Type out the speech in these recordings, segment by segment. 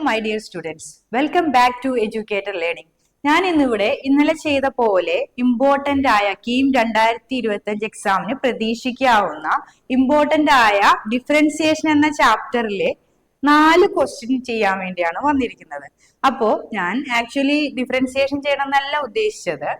my dear students. Welcome back to Educator Learning. ഞാൻ ഇന്നലെ ചെയ്ത പോലെ ഇമ്പോർട്ടന്റ് ആയ കീം 2025 എക്സാമിന് പ്രതീക്ഷിക്കാവുന്ന ഇമ്പോർട്ടന്റ് ആയ ഡിഫറൻസിയേഷൻ എന്ന ചാപ്റ്ററിലെ 4 ക്വസ്റ്റ്യൻ ചെയ്യാൻ വേണ്ടിയാണ് വന്നിരിക്കുന്നത്. അപ്പോ ഞാൻ ആക്ച്വലി ഡിഫറൻസിയേഷൻ ചെയ്യണം എന്നല്ല ഉദ്ദേശിച്ചത്.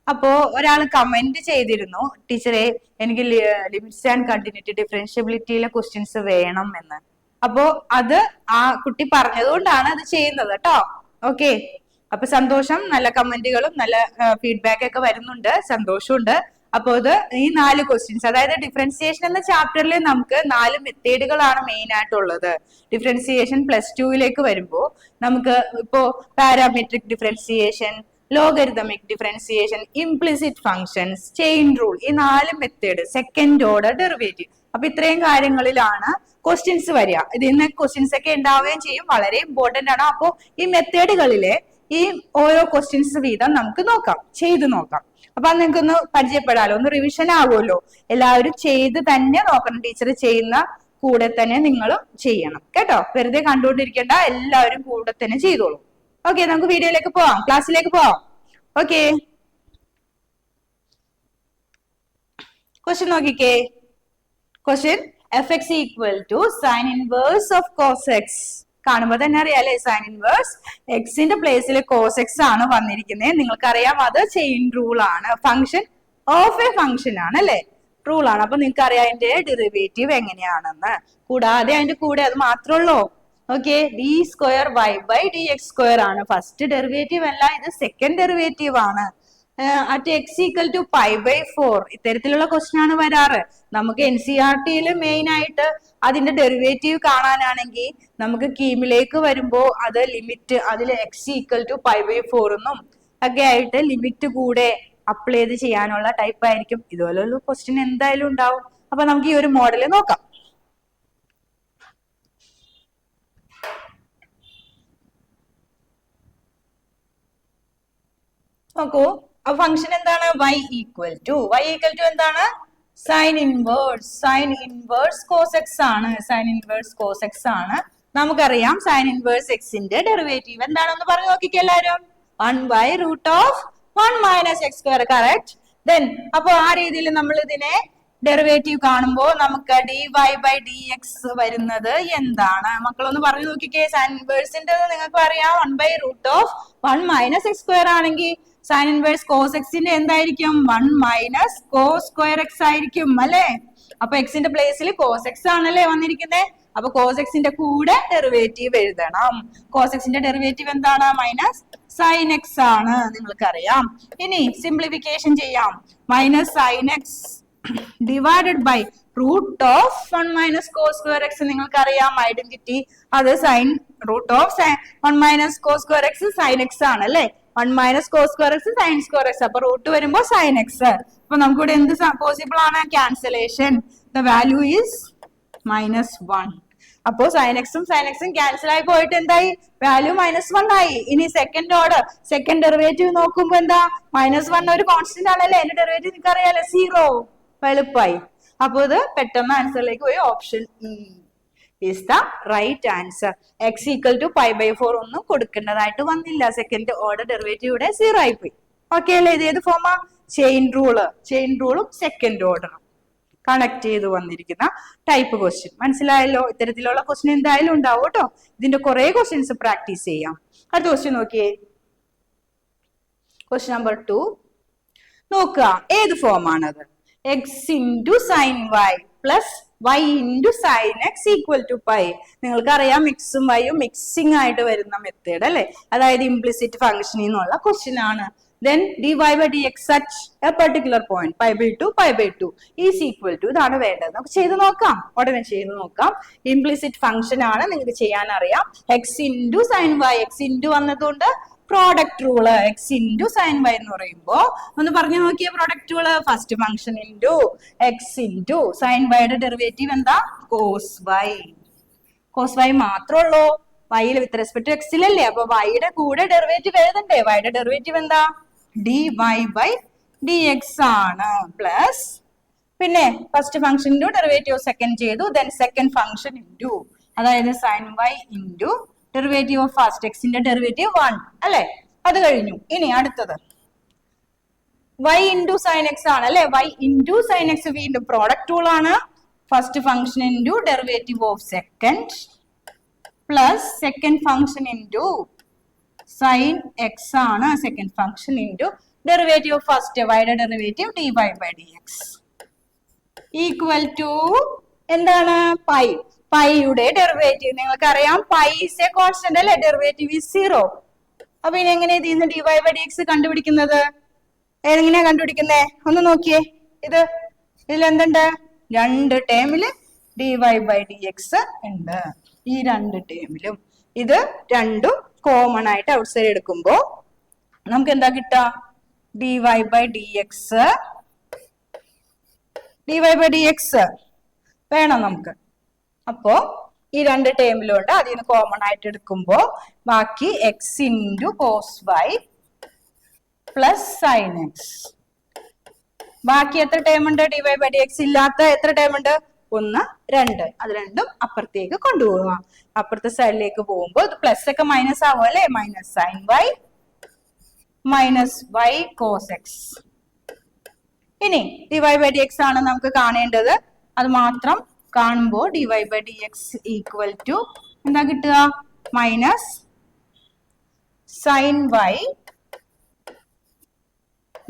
അപ്പോ ഒരാൾ കമന്റ് ചെയ്തിരുന്നു, ടീച്ചറെ എനിക്ക് ലിമിറ്റ്സ് ആൻഡ് കണ്ടിന്യൂറ്റി ഡിഫറൻഷ്യബിലിറ്റിയിലെ ക്വസ്റ്റ്യൻസ് വേണം എന്ന്. അപ്പോ അത് ആ കുട്ടി പറഞ്ഞതുകൊണ്ടാണ് അത് ചെയ്യുന്നത് കേട്ടോ. ഓക്കെ, അപ്പൊ സന്തോഷം. നല്ല കമന്റുകളും നല്ല ഫീഡ്ബാക്ക് ഒക്കെ വരുന്നുണ്ട്, സന്തോഷമുണ്ട്. അപ്പോ ഇത് ഈ 4 ക്വസ്റ്റ്യൻസ്, അതായത് ഡിഫറൻസിയേഷൻ എന്ന ചാപ്റ്ററിൽ നമുക്ക് 4 മെത്തേഡുകളാണ് മെയിൻ ആയിട്ടുള്ളത്. ഡിഫറൻസിയേഷൻ +2 വരുമ്പോൾ നമുക്ക് ഇപ്പോ parametric differentiation, logarithmic differentiation, implicit functions, chain rule, ഈ 4 മെത്തേഡ്, സെക്കൻഡ് ഓർഡർ ഡെറിവേറ്റീവ്. അപ്പൊ ഇത്രയും കാര്യങ്ങളിലാണ് ക്വസ്റ്റ്യൻസ് വരിക. ഇതിന്ന് ക്വസ്റ്റ്യൻസ് ഒക്കെ ഉണ്ടാവുകയും ചെയ്യും, വളരെ ഇമ്പോർട്ടന്റ് ആണ്. അപ്പോ ഈ മെത്തേഡുകളിലെ ഈ ഓരോ ക്വസ്റ്റ്യൻസ് വീതം നമുക്ക് ചെയ്തു നോക്കാം. അപ്പൊ അത് നിങ്ങൾക്ക് ഒന്ന് പരിചയപ്പെടാലോ, ഒന്ന് റിവിഷൻ ആകുമല്ലോ. എല്ലാവരും ചെയ്ത് തന്നെ നോക്കണം. ടീച്ചർ ചെയ്യുന്ന കൂടെ തന്നെ നിങ്ങളും ചെയ്യണം കേട്ടോ. വെറുതെ കണ്ടുകൊണ്ടിരിക്കേണ്ട, എല്ലാവരും കൂടെ തന്നെ ചെയ്തോളൂ. ഓക്കെ, നമുക്ക് വീഡിയോയിലേക്ക് പോവാം, ക്ലാസ്സിലേക്ക് പോവാം. ഓക്കെ, ക്വസ്റ്റ്യൻ നോക്കിക്കേ. Question fx equal to sin inverse of cos x. കാണുമ്പോൾ തന്നെ അറിയാലേ, സൈൻ ഇൻവേഴ്സ് എക്സിന്റെ പ്ലേസിൽ കോസ് എക്സ് ആണ് വന്നിരിക്കുന്നത്. നിങ്ങൾക്കറിയാം അത് ചെയിൻ റൂൾ ആണ്, ഫംഗ്ഷൻ ഓഫ് എ ഫംഗ്ഷൻ ആണ് അല്ലെ, റൂൾ ആണ്. അപ്പൊ നിങ്ങൾക്ക് അറിയാം അതിന്റെ ഡെറിവേറ്റീവ് എങ്ങനെയാണെന്ന്. കൂടാതെ അതിന്റെ കൂടെ അത് മാത്രമല്ലോ. Okay, d square y by D x square ആണ് ഫസ്റ്റ് ഡെറിവേറ്റീവ്, അല്ല ഇത് സെക്കൻഡ് ഡെറിവേറ്റീവ് ആണ്. അറ്റ് എക്സ് ഈക്വൽ ടു π/4 ഇത്തരത്തിലുള്ള ക്വസ്റ്റ്യൻ ആണ് വരാറ്. നമുക്ക് NCERT മെയിൻ ആയിട്ട് അതിന്റെ ഡെറിവേറ്റീവ് കാണാനാണെങ്കിൽ നമുക്ക് കീമിലേക്ക് വരുമ്പോ അത് ലിമിറ്റ്, അതിൽ എക്സ് ഈക്വൽ ടു π/4 എന്നും ഒക്കെ ആയിട്ട് ലിമിറ്റ് കൂടെ അപ്ലൈ ചെയ്ത് ചെയ്യാനുള്ള ടൈപ്പ് ആയിരിക്കും. ഇതുപോലുള്ള ക്വസ്റ്റ്യൻ എന്തായാലും ഉണ്ടാവും. അപ്പൊ നമുക്ക് ഈ ഒരു മോഡൽ നോക്കാം. നോക്കൂ, ഫംഗ്ഷൻ എന്താണ്? y ഈക്വൽ ടു എന്താണ്? സൈൻ ഇൻവേഴ്സ് കോസ് എക്സ് ആണ്. സൈൻ ഇൻവേഴ്സ് കോസ് എക്സ് ആണ്. നമുക്കറിയാം സൈൻ ഇൻവേഴ്സ് എക്സിന്റെ ഡെറിവേറ്റീവ് എന്താണെന്ന് പറഞ്ഞു നോക്കിക്കേ എല്ലാവരും. 1/√1 - x². കറക്റ്റ്. ദെൻ അപ്പൊ ആ രീതിയിൽ നമ്മൾ ഇതിനെ ഡെറിവേറ്റീവ് കാണുമ്പോൾ നമുക്ക് dy/dx വരുന്നത് എന്താണ്? മക്കളൊന്ന് പറഞ്ഞു നോക്കിക്കേ. സൈൻ ഇൻവേഴ്സിന്റെ നിങ്ങൾക്ക് അറിയാം 1/√1 - x² ആണെങ്കിൽ സൈൻ ഇൻവേഴ്സ് കോസ് എക്സിന്റെ എന്തായിരിക്കും? 1 - cos² x ആയിരിക്കും അല്ലെ. അപ്പൊ എക്സിന്റെ പ്ലേസിൽ കോസ് എക്സ് ആണല്ലേ വന്നിരിക്കുന്നത്. അപ്പൊ കോസ് എക്സിന്റെ കൂടെ ഡെറിവേറ്റീവ് എഴുതണം. കോസ് എക്സിന്റെ ഡെറിവേറ്റീവ് എന്താണ്? -sin x ആണ്, നിങ്ങൾക്കറിയാം. ഇനി സിംപ്ലിഫിക്കേഷൻ ചെയ്യാം. -sin x divided by √1 - cos² x. നിങ്ങൾക്കറിയാം ഐഡന്റിറ്റി, അത് √1 - cos² x sin x ആണ് അല്ലെ. 1 - cos² x sin² x. അപ്പൊ റൂട്ട് വരുമ്പോ sin x. അപ്പൊ നമുക്കിവിടെ എന്ത് പോസിബിൾ ആണ്? ക്യാൻസലേഷൻ. The value is -1. അപ്പോ sin x ഉം ക്യാൻസൽ ആയി പോയിട്ട് എന്തായി? വാല്യൂ -1 ആയി. ഇനി സെക്കൻഡ് ഓർഡർ, സെക്കൻഡ് ഡെറിവേറ്റീവ് നോക്കുമ്പോ എന്താ? -1 ഒരു കോൺസ്റ്റന്റ് ആണല്ലേ. അതിന്റെ ഡെറിവേറ്റീവ് നിങ്ങൾക്ക് അറിയാലോ, 0. എളുപ്പമായി. അപ്പൊ ഇത് പെട്ടെന്ന് ആൻസറിലേക്ക് പോയി. Option E is the right answer. x equal to π/4 ഒന്നും കൊടുക്കേണ്ടതായിട്ട് വന്നില്ല. സെക്കൻഡ് ഓർഡർ ഡെറിവേറ്റീവ് ഇവിടെ 0 ആയി പോയി. ഓക്കെ അല്ലേ? ഇത് ഏത് ഫോമാ? ചെയിൻ റൂളും സെക്കൻഡ് ഓർഡറും കണക്ട് ചെയ്ത് വന്നിരിക്കുന്ന ടൈപ്പ് ക്വസ്റ്റ്യൻ. മനസ്സിലായല്ലോ? ഇത്തരത്തിലുള്ള ക്വസ്റ്റ്യൻ എന്തായാലും ഉണ്ടാവും കേട്ടോ. ഇതിന്റെ കുറെ ക്വസ്റ്റ്യൻസ് പ്രാക്ടീസ് ചെയ്യാം. അടുത്ത ക്വസ്റ്റ്യൻ നോക്കിയേ. ക്വസ്റ്റ്യൻ നമ്പർ 2 നോക്കുക. ഏത് ഫോമാണത്? x × sin y plus y × sin x equal to π. നിങ്ങൾക്കറിയാം എക്സും വൈയും മിക്സിംഗ് ആയിട്ട് വരുന്ന മെത്തേഡ് അല്ലെ, അതായത് ഇംപ്ലിസിറ്റ് ഫംഗ്ഷനിൽ നിന്നുള്ള ക്വസ്റ്റ്യൻ ആണ്. Then dy/dx at a particular point π/2 is equal to, ഇതാണ് വേണ്ടത്. നമുക്ക് ചെയ്ത് നോക്കാം, ഉടനെ ചെയ്ത് നോക്കാം. ഇംപ്ലിസിറ്റ് ഫംഗ്ഷൻ ആണ്, നിങ്ങൾക്ക് ചെയ്യാൻ അറിയാം. x × sin y, x × വന്നതുകൊണ്ട് product rule. x × sin y എന്ന് പറയുമ്പോ ഒന്ന് പറഞ്ഞു നോക്കിയ product rule. First function into x × sin y യുടെ ഡെറിവേറ്റീവ് എന്താ? കോസ് y മാത്രമേ വൈയിൽ വിത്ത് റെസ്പെക്ട് ടു എക്സിലല്ലേ. അപ്പൊ വൈയുടെ കൂടെ ഡെറിവേറ്റീവ് എഴുതണ്ടേ? വൈയുടെ ഡെറിവേറ്റീവ് എന്താ? dy/dx ആണ്. പ്ലസ് പിന്നെ ഫസ്റ്റ് ഫംഗ്ഷൻ ഡെറിവേറ്റീവ് സെക്കൻഡ് ചെയ്തു. ദെൻ സെക്കൻഡ് ഫംഗ്ഷൻ ഇൻറ്റു, അതായത് sin y × derivative of first എക്സിന്റെ ഡെറിവേറ്റീവ് 1 അല്ലെ. അത് കഴിഞ്ഞു. ഇനി അടുത്തത് y ഇൻറ്റു സൈൻ എക്സ് ആണ് അല്ലെ. y ഇൻറ്റു സൈൻ എക്സ് വീണ്ടും പ്രോഡക്റ്റ് ടൂൾ ആണ്. First function into derivative of second plus second function into sine x ആണ് second function into derivative of first വൈയുടെ derivative d Y by D X equal to എന്താണ് pi. പൈയുടെ derivative നിങ്ങൾക്കറിയാം pi is a constant അല്ലെ. Derivative is 0. അപ്പൊ ഇനി എങ്ങനെ ഇതിന്ന് d Y by D x കണ്ടുപിടിക്കുന്നത്? എങ്ങനെയാ കണ്ടുപിടിക്കുന്നേ? ഒന്ന് നോക്കിയേ. ഇതിൽ എന്തുണ്ട്? രണ്ട് ടേമില് D Y by D X ഉണ്ട്. ഈ രണ്ട് ടേമിലും ഇത് രണ്ടും കോമൺ ആയിട്ട് ഔട്ട് സൈഡ് എടുക്കുമ്പോ നമുക്ക് എന്താ കിട്ടുക? D Y by D X വേണം നമുക്ക്. അപ്പോ ഈ രണ്ട് ടേമിലുണ്ട്. അതിൽ നിന്ന് കോമൺ ആയിട്ട് എടുക്കുമ്പോ ബാക്കി X into cos Y plus sine X. ബാക്കി എത്ര ടേം ഉണ്ട്? D Y by D X ഇല്ലാത്ത എത്ര ടേം ഉണ്ട്? 1, 2. അത് രണ്ടും അപ്പുറത്തേക്ക് കൊണ്ടുപോവുക. അപ്പുറത്തെ സൈഡിലേക്ക് പോകുമ്പോൾ ഇത് പ്ലസ് ഒക്കെ മൈനസ് ആവും അല്ലെ. Minus sine y minus y cos x. ഇനി D Y by D x ആണ് നമുക്ക് കാണേണ്ടത്. അത് മാത്രം കാണുമ്പോൾ d Y by D X equal to എന്താ കിട്ടുക? Minus sine y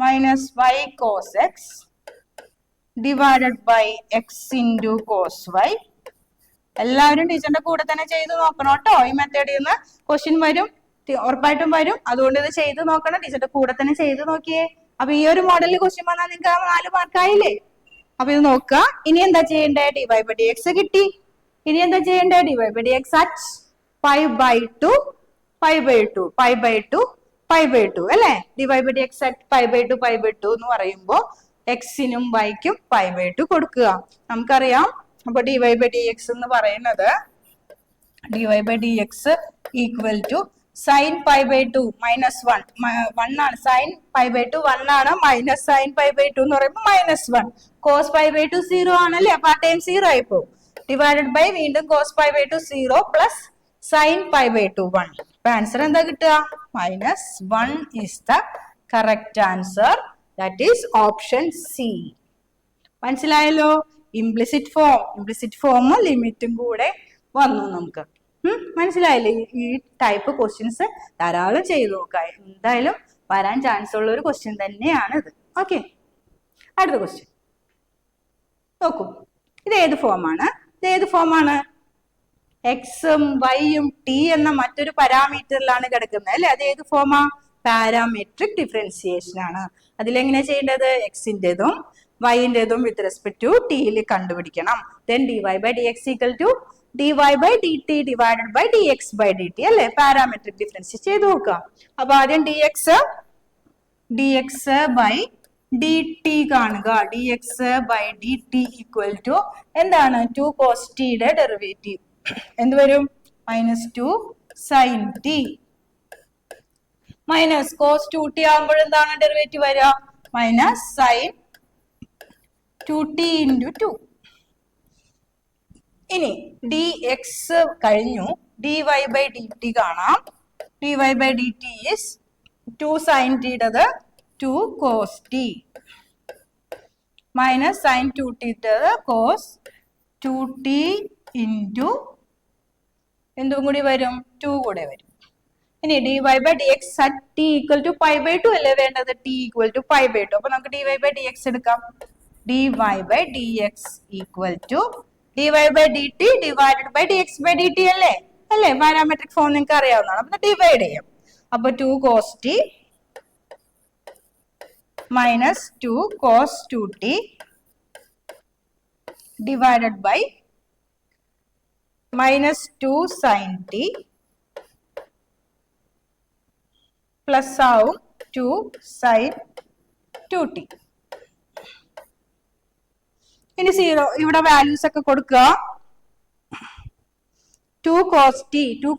minus y cos x divided by x into cos y. എല്ലാവരും ടീച്ചറിന്റെ കൂടെ തന്നെ ചെയ്ത് നോക്കണം കേട്ടോ. ഈ മെത്തേഡിൽ നിന്ന് ക്വസ്റ്റ്യൻ വരും, ഉറപ്പായിട്ടും വരും. അതുകൊണ്ട് ഇത് ചെയ്ത് നോക്കണം. ടീച്ചറിന്റെ കൂടെ തന്നെ ചെയ്ത് നോക്കിയേ. അപ്പൊ ഈ ഒരു മോഡലിൽ ക്വസ്റ്റ്യൻ വന്നാൽ നിങ്ങൾക്ക് 4 മാർക്കായില്ലേ? അപ്പൊ ഇത് നോക്കുക. ഇനി എന്താ ചെയ്യണ്ടേ? D Y by D x കിട്ടി. ഇനി എന്താ ചെയ്യണ്ടേ? D Y by D X at pi by two അല്ലെ. D Y by D X at pi by two എന്ന് പറയുമ്പോ എക്സിനും വൈക്കും പൈ ബൈ ടു കൊടുക്കുക. നമുക്കറിയാം. അപ്പൊ d Y by D x എന്ന് പറയുന്നത് d Y by D X equal to sine pi by two minus 1 ആണ്. സൈൻ പൈ ബൈ ടു 1 ആണ്. Minus sign pi by two എന്ന് പറയുമ്പോൾ -1. കോസ് പൈ ബൈ ടു 0 ആണല്ലേ. അപ്പൊ ആ ടൈം 0 ആയിപ്പോ. ഡിവൈഡഡ് ബൈ വീണ്ടും cos pi by two 0 plus sine pi by two 1. അപ്പൊ ആൻസർ എന്താ കിട്ടുക? -1 is the correct answer. That is option C. മനസ്സിലായല്ലോ? ഇംപ്ലിസിറ്റ് ഫോം ലിമിറ്റും കൂടെ വന്നു നമുക്ക്. മനസ്സിലായില്ലേ? ഈ ടൈപ്പ് ക്വസ്റ്റ്യൻസ് ധാരാളം ചെയ്തു നോക്കാം. എന്തായാലും വരാൻ ചാൻസ് ഉള്ള ഒരു ക്വസ്റ്റ്യൻ തന്നെയാണ് ഇത്. ഓക്കെ, അടുത്ത ക്വസ്റ്റ്യൻ നോക്കൂ. ഇത് ഏത് ഫോമാണ്? എക്സും വൈയും ടി എന്ന മറ്റൊരു പാരാമീറ്ററിലാണ് കിടക്കുന്നത് അല്ലെ. അത് ഏത് ഫോമാ? പാരാമെട്രിക് ഡിഫറൻസിയേഷൻ ആണ്. അതിലെങ്ങനെ ചെയ്യേണ്ടത്? എക്സിൻ്റെതും വൈൻ്റെതും വിത്ത് റെസ്പെക്ട് ടു ടിയിൽ കണ്ടുപിടിക്കണം. Then D Y by D X equal to D Y by D T divided by D X by D T അല്ലെ. പാരാമെട്രിക് ഡിഫറൻസ് ചെയ്ത് നോക്കാം. അപ്പൊ ആദ്യം D X by D T കാണുക. D X by D T equal to എന്താണ്? 2 cos ടിയുടെ derivative എന്ത് വരും? -2 sine T minus cos 2t ആകുമ്പോൾ എന്താണ് ഡെറിവേറ്റീവ് വരിക? Minus sine 2t into 2. ഇനി ഡി എക്സ് കഴിഞ്ഞു. D Y by D T കാണാം. D Y by D T is 2 sine ടിയുടേത് 2 cos T minus sine 2t cos 2t into എന്തും കൂടി വരും? 2 കൂടെ വരും. ഇനി D Y by D X at T equal to pi by two അല്ലേ വേണ്ടത്? T equal to pi by two. അപ്പൊ നമുക്ക് D Y by D X എടുക്കാം. D Y by D X equal to D Y by D T divided by D X by D T അല്ലേ. Parametric form നിങ്ങൾക്ക് അറിയാവുന്നതാണ്. അപ്പൊ divide ചെയ്യാം. അപ്പൊ 2 cos T minus 2 cos 2t divided by -2 sine T plus ആവും 2 sign 2t. ഇനി 0 ഇവിടെ values ഒക്കെ കൊടുക്കുക. 2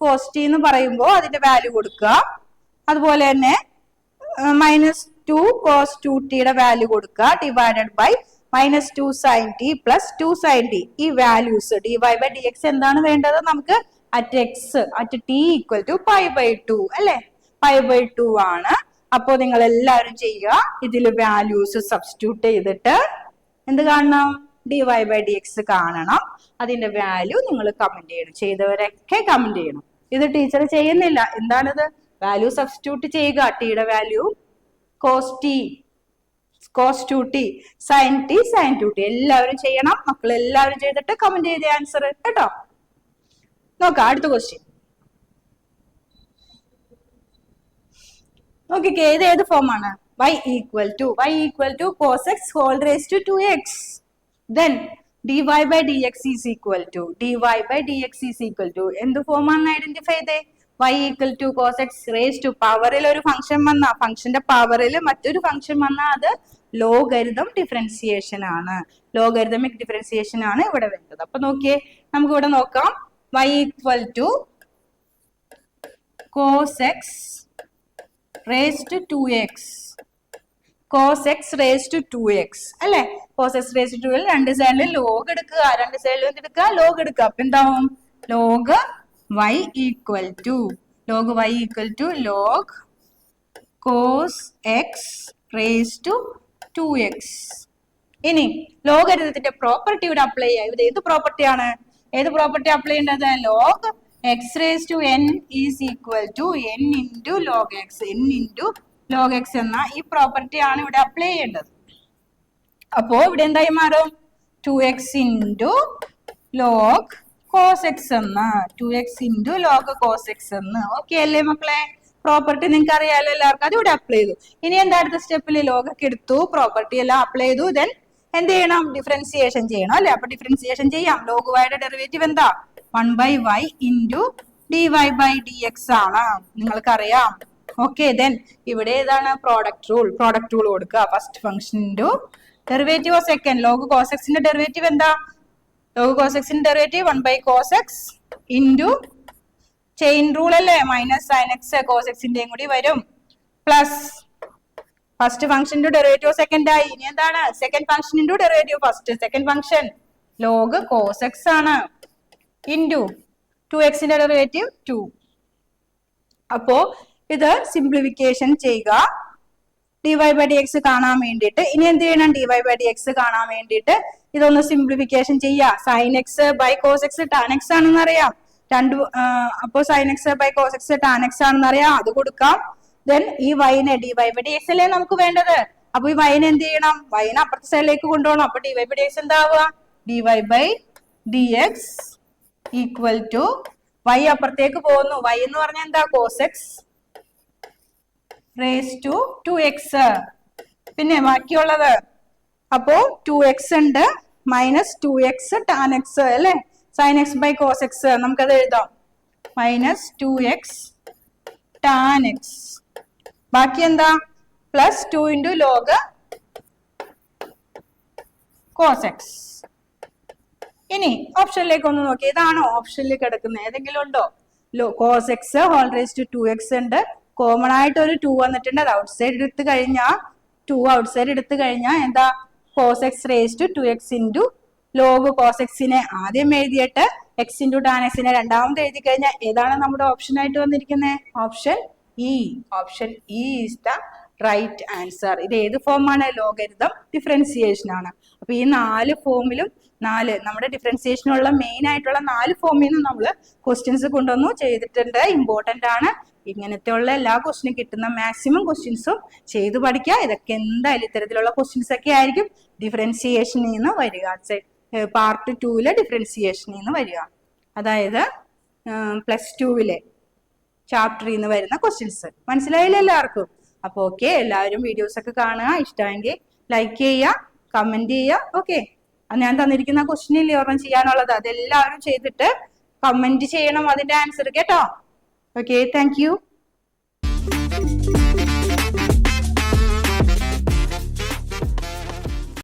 കോസ് ടി എന്ന് പറയുമ്പോൾ അതിന്റെ വാല്യൂ കൊടുക്കുക. അതുപോലെ തന്നെ -2 കോസ് 2tയുടെ വാല്യൂ കൊടുക്കുക divided by -2 sine T plus 2 sine T. ഈ values D Y by D X എന്താണ് വേണ്ടത്? നമുക്ക് at X at T equal to π/2 അല്ലെ, π/2 ആണ്. അപ്പോ നിങ്ങൾ എല്ലാവരും ചെയ്യുക, ഇതിൽ വാല്യൂസ് സബ്സ്റ്റിറ്റ്യൂട്ട് ചെയ്തിട്ട് എന്ത് കാണണം, dy/dx കാണണം. അതിന്റെ വാല്യൂ നിങ്ങൾ കമന്റ് ചെയ്യണം. ചെയ്തവരൊക്കെ കമന്റ് ചെയ്യണം. ഇത് ടീച്ചർ ചെയ്യുന്നില്ല. എന്താണിത്? വാല്യൂ സബ്സ്റ്റിറ്റ്യൂട്ട് ചെയ്യുക. ടിയുടെ value cos T, cos 2t, sin t, sin 2t എല്ലാവരും ചെയ്യണം. മക്കൾ എല്ലാവരും ചെയ്തിട്ട് കമന്റ് ചെയ്ത ആൻസർ കേട്ടോ. നോക്കാം അടുത്ത ക്വസ്റ്റ്യൻ. നോക്കിക്കേ, ഇത് ഏത് ഫോം ആണ്? y equal to cos x whole raised to 2x. Then dy/dx is equal to എന്ത് ഫോം ആണെന്ന് ഐഡന്റിഫൈ ചെയ്തേ. y equal to cos x raised to പവറിൽ ഒരു ഫംഗ്ഷൻ വന്ന, ഫംഗ്ഷന്റെ പവറിൽ മറ്റൊരു ഫംഗ്ഷൻ വന്ന അത് ലോഗരിതം ഡിഫറൻസിയേഷൻ ആണ്. ലോഗരിതമിക് ഡിഫറൻസിയേഷൻ ആണ് ഇവിടെ വരുന്നത്. അപ്പൊ നോക്കിയേ, നമുക്ക് ഇവിടെ നോക്കാം. y equal to cos x raised to 2x, cos x raised to 2x അല്ലെ. cos x raised to 2 രണ്ട് സൈഡിലും ലോഗ് എടുക്കുക, രണ്ട് സൈഡിലും എന്തെടുക്കുക, ലോഗ് എടുക്കുക. അപ്പൊ എന്താവും? Log y equal to log cos x raised to 2x. ഇനി ലോഗരിതത്തിന്റെ പ്രോപ്പർട്ടി ഇവിടെ അപ്ലൈ ചെയ്യാം. ഇവിടെ ഏത് പ്രോപ്പർട്ടിയാണ്? ഏത് പ്രോപ്പർട്ടി അപ്ലൈ ചെയ്യേണ്ടത്? Log x raised to n is equal to n into log x, n into log x എന്ന ഈ പ്രോപ്പർട്ടി ആണ് ഇവിടെ അപ്ലൈ ചെയ്യേണ്ടത്. അപ്പോ ഇവിടെ എന്തായി മാറും? 2x into log cos x എന്ന്, 2x into log cos x എന്ന്. ഓക്കെ അല്ലേ മക്കളെ? പ്രോപ്പർട്ടി നിങ്ങൾക്ക് അറിയാലോ എല്ലാവർക്കും. അത് ഇവിടെ അപ്ലൈ ചെയ്തു. ഇനി എന്താ അടുത്ത സ്റ്റെപ്പിൽ? ലോഗ് ഒക്കെ എടുത്തു, പ്രോപ്പർട്ടി എല്ലാം അപ്ലൈ ചെയ്തു. ദെൻ എന്ത് ചെയ്യണം? ഡിഫറൻസിയേഷൻ ചെയ്യണം അല്ലെ. അപ്പൊ ഡിഫറൻസിയേഷൻ ചെയ്യാം. ലോഗ് വൈയുടെ ഡെറിവേറ്റീവ് എന്താ? 1/y into dy/dx ആണ്, നിങ്ങൾക്കറിയാം. ഓക്കെ, ദെൻ ഇവിടെ ഏതാണ്? Product rule. പ്രോഡക്റ്റ് റൂൾ കൊടുക്കുക. First function into derivative of second. Log cos എക്സിന്റെ ഡെറിവേറ്റീവ് എന്താ? ലോഗ് കോസ് എക്സിന്റെ derivative 1/cos x into chain rule അല്ലേ, മൈനസ് സൈൻ എക്സ് കോസ് എക്സിന്റെയും കൂടി വരും, പ്ലസ് ഫസ്റ്റ് ഫംഗ്ഷന്റെ ഡെറിവേറ്റീവ് സെക്കൻഡ് ആയി. ഇനി എന്താണ്? Second function into derivative first. Second function log cos X ആണ്, ഇൻറ്റു 2x ഡെറിവേറ്റീവ് 2. അപ്പോ ഇത് സിംപ്ലിഫിക്കേഷൻ ചെയ്യുക dy/dx കാണാൻ വേണ്ടിയിട്ട്. ഇനി എന്ത് ചെയ്യണം? dy/dx കാണാൻ വേണ്ടിയിട്ട് ഇതൊന്ന് സിംപ്ലിഫിക്കേഷൻ ചെയ്യുക. sin x by cos x tan x ആണെന്ന് അറിയാം. അപ്പോ sin x by cos x tan x ആണെന്ന് അറിയാം, അത് കൊടുക്കാം. ദെൻ ഈ y-നെ dy/dx അല്ലേ നമുക്ക് വേണ്ടത്. അപ്പൊ ഈ y-നെ എന്ത് ചെയ്യണം? y-നെ അപ്പുറത്തെ സൈഡിലേക്ക് കൊണ്ടുപോകണം. അപ്പൊ dy/dx എന്താവുക? dy/dx equal to y അപ്പുറത്തേക്ക് പോകുന്നു. y എന്ന് പറഞ്ഞാൽ എന്താ? cos x raised to 2x. പിന്നെ ബാക്കിയുള്ളത് അപ്പോ 2x ഉണ്ട്, മൈനസ് 2x tan x അല്ലെ. sin x by cos x നമുക്കത് എഴുതാം, മൈനസ് 2x tan x. ബാക്കി എന്താ? Plus 2 into log cos x. ഇനി ഓപ്ഷനിലേക്ക് ഒന്ന് നോക്കി. ഇതാണോ ഓപ്ഷനിൽ കിടക്കുന്നത്? ഏതെങ്കിലും ഉണ്ടോ? cos x whole raise to 2x ഉണ്ട്. കോമൺ ആയിട്ട് ഒരു 2 വന്നിട്ടുണ്ട്. അത് ഔട്ട് സൈഡ് എടുത്തു കഴിഞ്ഞാൽ 2 ഔട്ട് സൈഡ് എടുത്തു കഴിഞ്ഞാൽ എന്താ? cos x raised to 2x into log cos x നെ ആദ്യം എഴുതിയിട്ട് x into tan x നെ രണ്ടാമത് എഴുതി കഴിഞ്ഞാൽ ഏതാണ് നമ്മുടെ ഓപ്ഷൻ ആയിട്ട് വന്നിരിക്കുന്നത്? Option E. Option E is the right answer. ഇത് ഏത് ഫോമാണ്? ലോഗരിതം ഡിഫറൻസിയേഷൻ ആണ്. അപ്പൊ ഈ 4 ഫോമിലും നമ്മുടെ ഡിഫറൻസിയേഷനുള്ള മെയിൻ ആയിട്ടുള്ള 4 ഫോമിൽ നിന്ന് നമ്മൾ ക്വസ്റ്റ്യൻസ് കൊണ്ടുവന്നു ചെയ്തിട്ടുണ്ട്. ഇമ്പോർട്ടന്റ് ആണ്. ഇങ്ങനത്തെ ഉള്ള എല്ലാ ക്വസ്റ്റ്യനും കിട്ടുന്ന മാക്സിമം ക്വസ്റ്റ്യൻസും ചെയ്തു പഠിക്കുക. ഇതൊക്കെ എന്തായാലും ഇത്തരത്തിലുള്ള ക്വസ്റ്റ്യൻസ് ഒക്കെ ആയിരിക്കും ഡിഫറൻസിയേഷനിൽ നിന്ന് വരിക. പാർട്ട് 2 ഡിഫറൻസിയേഷനിൽ നിന്ന് വരിക, അതായത് +2 ചാപ്റ്ററിൽ നിന്ന് വരുന്ന ക്വസ്റ്റ്യൻസ്. മനസ്സിലായില്ല എല്ലാവർക്കും? അപ്പൊ ഓക്കെ, എല്ലാവരും വീഡിയോസ് ഒക്കെ കാണുക. ഇഷ്ടമെങ്കിൽ ലൈക്ക് ചെയ്യുക, കമന്റ് ചെയ്യുക. ഓക്കെ, ഞാൻ തന്നിരിക്കുന്ന ക്വസ്റ്റ്യനിൽ ഓർമ്മ ചെയ്യാനുള്ളത് അതെല്ലാവരും ചെയ്തിട്ട് കമന്റ് ചെയ്യണം അതിന്റെ ആൻസർ കേട്ടോ. Okay, thank you.